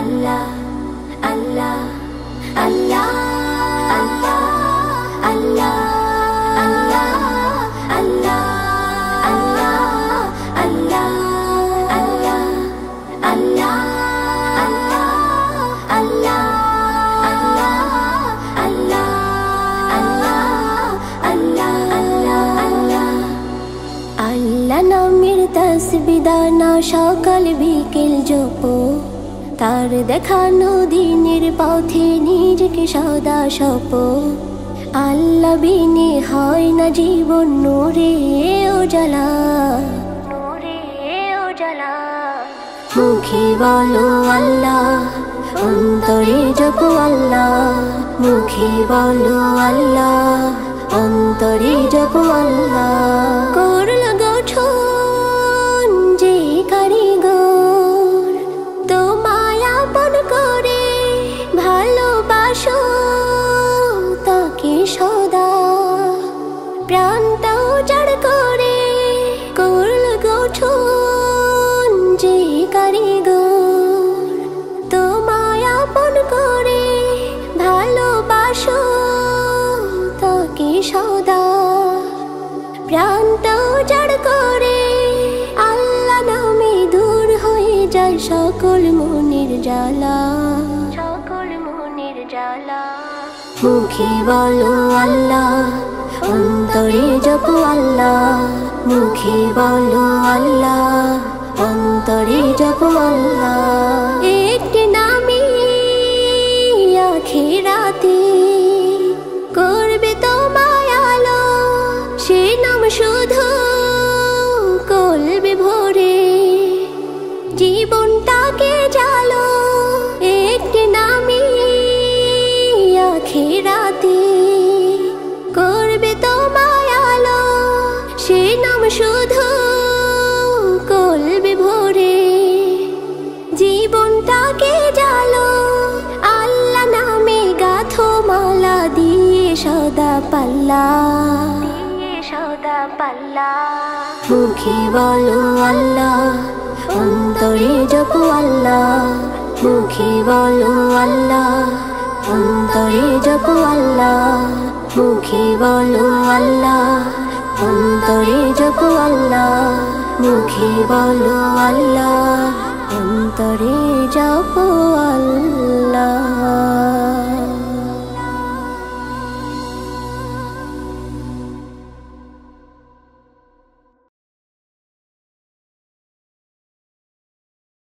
আল্লাহ আল্লাহ আল্লাহ আল্লাহ আল্লাহ আল্লাহ আল্লাহ আল্লাহ আল্লাহ আল্লাহ আল্লাহ আল্লাহ আল্লাহ আল্লাহ আল্লাহ নামের তাসবিহ দানা সকাল বিকেল জপো, তার দেখানো দিনের পথে নিজেকে সদা সপো। আল্লাহ বিনে হয় না জীবন নূরে উজালা, নূরে উজালা। মুখে বলো আল্লাহ, অন্তরে জপো আল্লাহ। মুখে বলো আল্লাহ, অন্তরে জপো আল্লাহ। করল গঠন যে কারিগর, তোমায় আপন করে ভালোবাসো তাকে সদা। প্রাণটা উজাড় করে করল গঠন যে কারিগর, তোমায় আপন করে ভালোবাসো তাকে সদা। প্রাণটা উজাড় করে আল্লাহ নামে দূর হয়ে যায় সকল মনের জ্বালা, সকল মনের জ্বালা। মুখে বলো আল্লাহ, অন্তরে জপো আল্লাহ। মুখে বলো আল্লাহ, অন্তরে জপো আল্লাহ। একটি নামে আখিরাতে করবে তোমায় আলো, সে নাম শুধু কলবে ভরে জীবনটাকে জালো। একটি নামে আখিরাতে করবে তোমায় আলো, সে নাম শুধু কলবে ভরে জীবনটাকে জালো। আল্লাহ নামে গাথো মালা দিয়ে সদা পাল্লা, দিয়ে সদা পাল্লা। মুখে বলো আল্লাহ, অন্তরে জপো আল্লাহ। মুখে বলো আল্লাহ, অন্তরে জপো আল্লাহ। মুখে বলো আল্লাহ, অন্তরে জপো আল্লাহ। মুখে বলো আল্লাহ, অন্তরে জপো